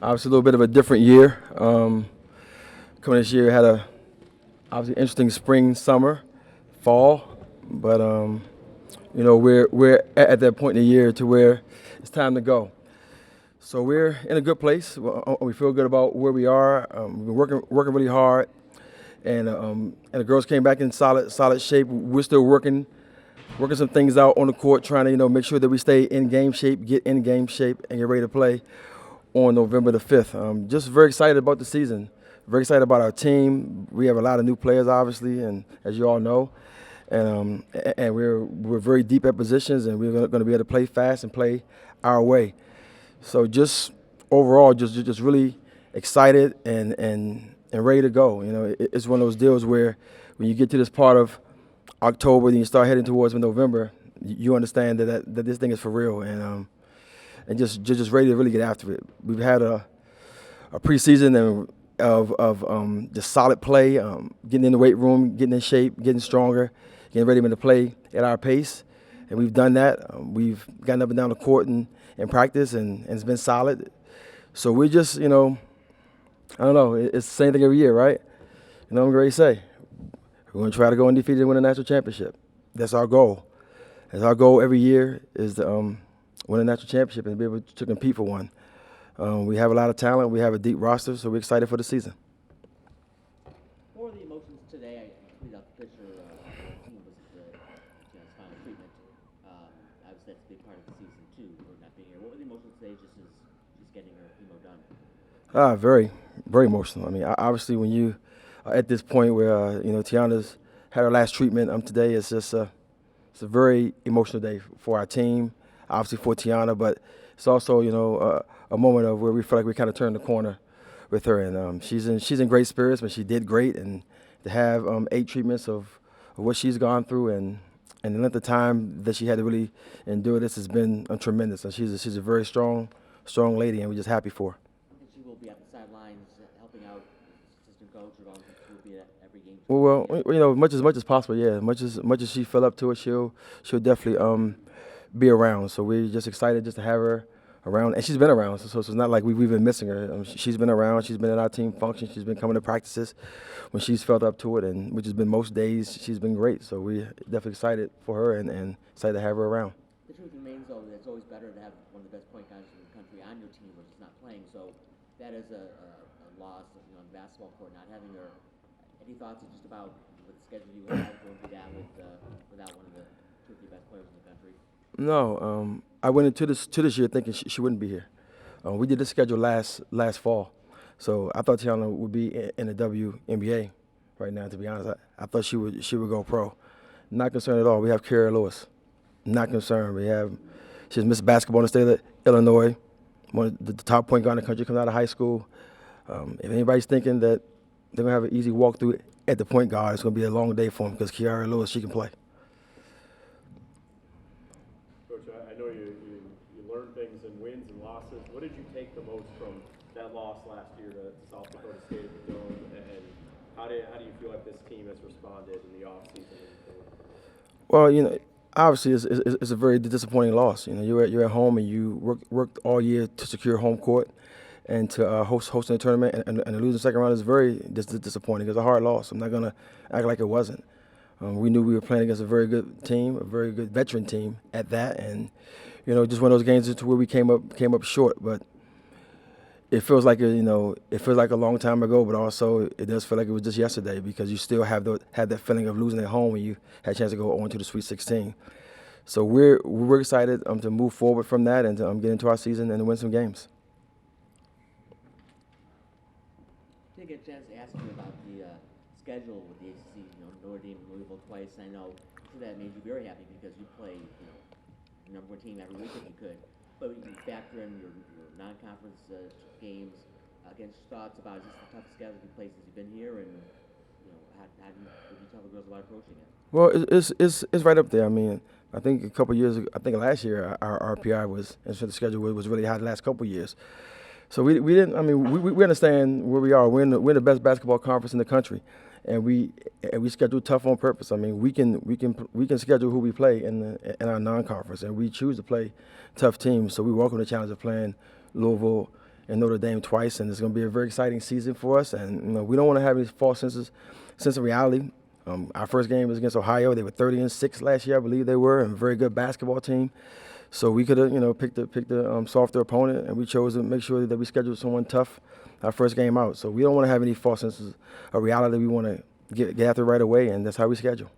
Obviously, a little bit of a different year. Coming this year, had a obviously interesting spring, summer, fall, but we're at that point in the year to where it's time to go. So we're in a good place. We feel good about where we are. We've been working really hard, and the girls came back in solid shape. We're still working some things out on the court, trying to make sure that we stay in game shape, get in game shape, and get ready to play on November the 5th. Just very excited about the season. Very excited about our team. We have a lot of new players, obviously, and as you all know, and we're very deep at positions, and we're going to be able to play fast and play our way. So just overall, just really excited and ready to go. It's one of those deals where when you get to this part of October, then you start heading towards November, you understand that this thing is for real, and just ready to really get after it. We've had a preseason of just solid play, getting in the weight room, getting in shape, getting stronger, getting ready to play at our pace, and we've done that. We've gotten up and down the court and practice, and it's been solid. So we just, I don't know, it's the same thing every year, right? I'm ready to say. We're going to try to go undefeated and win a national championship. That's our goal. That's our goal every year is to win a national championship and be able to compete for one. We have a lot of talent. We have a deep roster, so we're excited for the season. What were the emotions today? I tweeted out the picture. The team was at the final treatment. Obviously, that's a big part of the season too. For not being here. What were the emotions today, just getting her chemo done? Very, very emotional. I mean, obviously, when you at this point where Tiana's had her last treatment today. It's just it's a very emotional day for our team, obviously for Tiana, but it's also a moment of where we feel like we kind of turned the corner with her, and she's in great spirits, but she did great, and to have 8 treatments of what she's gone through and the length of time that she had to really endure this has been tremendous. And she's a very strong lady, and we're just happy for her. And she will be at the sidelines helping out assistant coach, or she will be at every game. Well, much as possible, yeah. Much as she fell up to it, she'll definitely be around. So we're just excited just to have her around, and she's been around. So it's not like we've been missing her. She's been around. She's been at our team functions. She's been coming to practices when she's felt up to it, and which has been most days. She's been great. So we're definitely excited for her and excited to have her around. The truth remains, though, that it's always better to have one of the best point guards in the country on your team versus not playing. So that is a loss on the basketball court, not having her. Any thoughts just about the schedule you have going through that without one of the 2 or 3 best players in the country? No, I went into this year thinking she wouldn't be here. We did the schedule last fall, so I thought Tiana would be in the WNBA right now. To be honest, I thought she would go pro. Not concerned at all. We have Kara Lewis. Not concerned. She's Miss Basketball in the state of Illinois, one of the top point guard in the country, coming out of high school. If anybody's thinking that they're gonna have an easy walkthrough at the point guard, it's gonna be a long day for them because Kiara Lewis, she can play. Coach, I know you learn things in wins and losses. What did you take the most from that loss last year to South Dakota State at the Dome, and how do you feel like this team has responded in the offseason? Well, obviously it's a very disappointing loss. You're at home and you worked all year to secure home court, and to hosting a tournament and to lose the second round is very disappointing. It's a hard loss. I'm not gonna act like it wasn't. We knew we were playing against a very good team, a very good veteran team at that, and just one of those games to where we came up short. But it feels like it feels like a long time ago, but also it does feel like it was just yesterday because you still had that feeling of losing at home when you had a chance to go on to the Sweet 16. So we're excited to move forward from that and to get into our season and to win some games. I did get a chance to ask you about the schedule with the ACC. Notre Dame and Louisville twice. I know that made you very happy because you play the number 1 team every week if you could. But you factor in your non-conference games. Against thoughts about just the tough schedule you played since you've been here, and how do you tell the girls about approaching it? Well, it's right up there. I mean, I think a couple of years ago, I think last year our RPI was, and so the schedule was really high the last couple of years. So we didn't. I mean, we understand where we are. We're in the best basketball conference in the country, and we schedule tough on purpose. I mean, we can schedule who we play in our non-conference, and we choose to play tough teams. So we welcome the challenge of playing Louisville in Notre Dame twice, and it's going to be a very exciting season for us. And we don't want to have any false sense of reality. Our first game was against Ohio. They were 30-6 last year, I believe they were, and a very good basketball team. So we could have, picked a softer opponent, and we chose to make sure that we scheduled someone tough our first game out. So we don't want to have any false senses of reality. We want to get after right away, and that's how we schedule.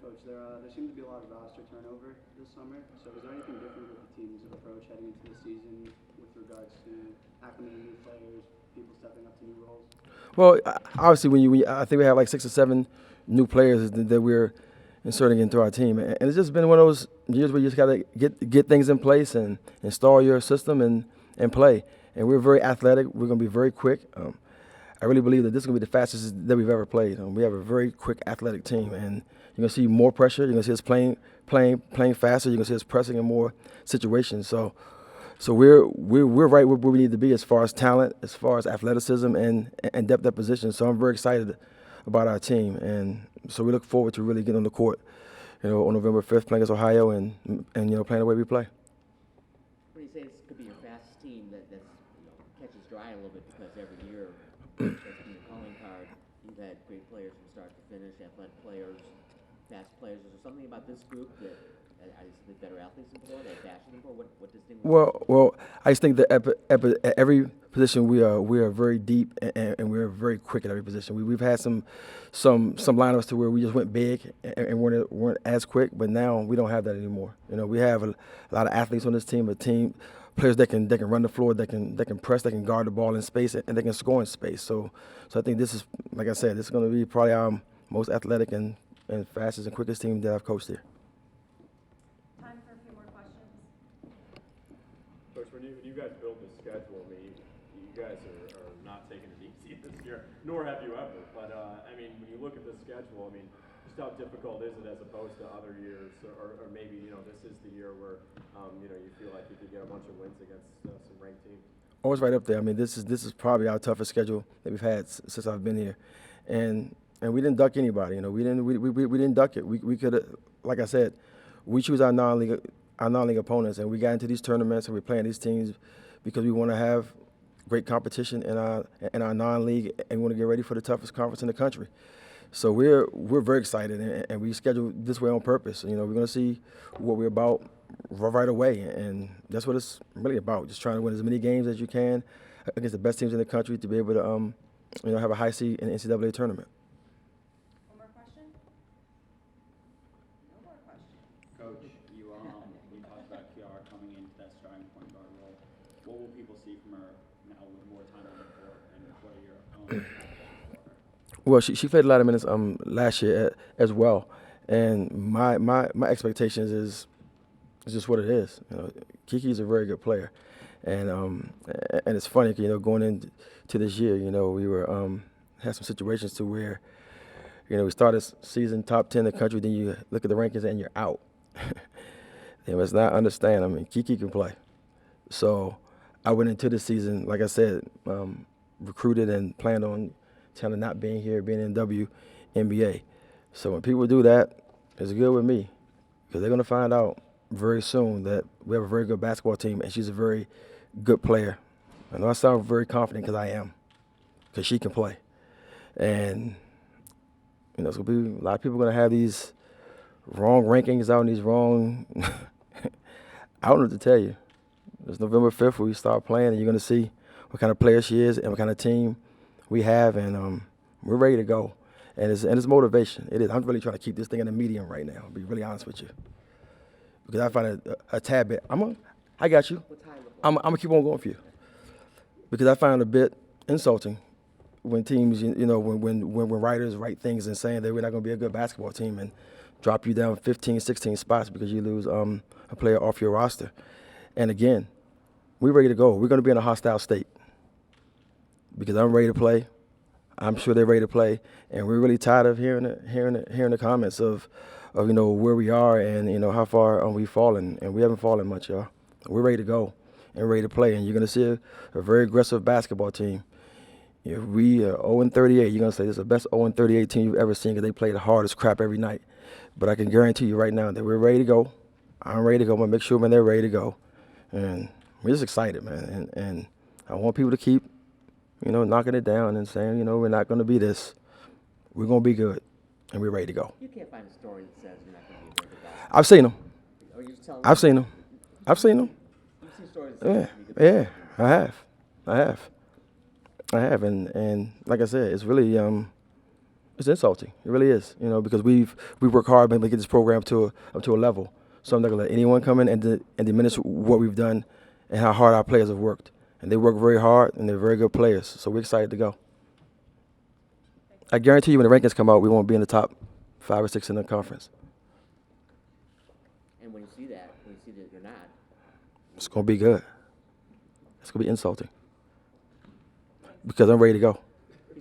Coach, there seems to be a lot of roster turnover this summer. So is there anything different with the team's approach heading into the season with regards to acclimating new players, people stepping up to new roles? Well, obviously, I think we have like 6 or 7 new players that we're inserting into our team, and it's just been one of those years where you just got to get things in place and install your system and play. And we're very athletic. We're going to be very quick. I really believe that this is going to be the fastest that we've ever played. We have a very quick, athletic team, and you're going to see more pressure. You're going to see us playing faster. You're going to see us pressing in more situations. So we're right where we need to be as far as talent, as far as athleticism, and depth at position. So I'm very excited about our team, and so we look forward to really getting on the court, on November 5th, playing against Ohio, and playing the way we play. What do you say this could be your fastest team that's catches dry a little bit because every year that's been your calling card. You've had great players from start to finish, athletic players, fast players. Is there something about this group that I just think better athletes than before, that faster than before? What distinguishes? Well, I just think that at every position we are very deep and we're very quick at every position. We've had some lineups to where we just went big and weren't as quick, but now we don't have that anymore. We have a lot of athletes on this team, players that can run the floor, that can press, that can guard the ball in space, and they can score in space. So I think this is, like I said, this is going to be probably our most athletic and fastest and quickest team that I've coached here. Time for a few more questions. Coach, when you guys build the schedule, I mean, you guys are not taking it easy this year, nor have you ever. But I mean, when you look at the schedule, I mean, just how difficult is it as opposed to other years, or maybe this is the year where you feel like you could get a bunch of wins against some ranked teams. Oh, it's right up there. I mean, this is probably our toughest schedule that we've had since I've been here, and we didn't duck anybody. We didn't duck it. We could, like I said, we choose our non-league opponents, and we got into these tournaments and we're playing these teams because we want to have great competition in our non-league, and we want to get ready for the toughest conference in the country. So we're very excited, and we scheduled this way on purpose. We're going to see what we're about right away, and that's what it's really about, just trying to win as many games as you can against the best teams in the country to be able to have a high seed in the NCAA tournament. One more question? No more questions. Coach, you talked about Kiara coming into that starting point guard role. What will people see from her now with more time on the court, and what are your expectations for her? Well, she played a lot of minutes last year as well, and my expectations is just what it is. Kiki's a very good player, and it's funny, going into this year, we were had some situations to where, we started season top 10 in the country, then you look at the rankings and you're out. They must not understand. I mean, Kiki can play, so I went into the season, like I said, recruited and planned on kind of not being here, being in WNBA. So when people do that, it's good with me, because they're going to find out very soon that we have a very good basketball team, and she's a very good player. I know I sound very confident because I am, because she can play. And, it's going to be a lot of people going to have these wrong rankings out and these wrong I don't know what to tell you. It's November 5th where we start playing, and you're going to see what kind of player she is and what kind of team we have, and we're ready to go. And it's motivation. It is. I'm really trying to keep this thing in a medium right now, to be really honest with you, because I find it a tad bit. I got you. I'm gonna keep on going for you, because I find it a bit insulting when teams, when writers write things and saying that we're not going to be a good basketball team and drop you down 15, 16 spots because you lose a player off your roster. And again, we're ready to go. We're going to be in a hostile state, because I'm ready to play. I'm sure they're ready to play, and we're really tired of hearing the comments of where we are and how far we've fallen, and we haven't fallen much, y'all. We're ready to go and ready to play, and you're going to see a very aggressive basketball team. If we are 0-38, you're going to say this is the best 0-38 team you've ever seen, because they play the hardest crap every night. But I can guarantee you right now that we're ready to go. I'm ready to go. I'm going to make sure, man, they're ready to go. And we're just excited, man. And I want people to keep, knocking it down and saying, we're not going to be this. We're going to be good, and we're ready to go. You can't find a story that says you're not going to be a very good golfer. I've seen them. Are you just telling I've me? seen them. I've seen them. You've seen stories that say Yeah, you're gonna be a good yeah, golfer. I have, and like I said, it's really it's insulting. It really is, because we work hard to get this program up to a level. So I'm not gonna let anyone come in and diminish what we've done and how hard our players have worked. And they work very hard, and they're very good players. So we're excited to go. I guarantee you, when the rankings come out, we won't be in the top 5 or 6 in the conference. And when you see that you're not, It's gonna be good. It's gonna be insulting because I'm ready to go.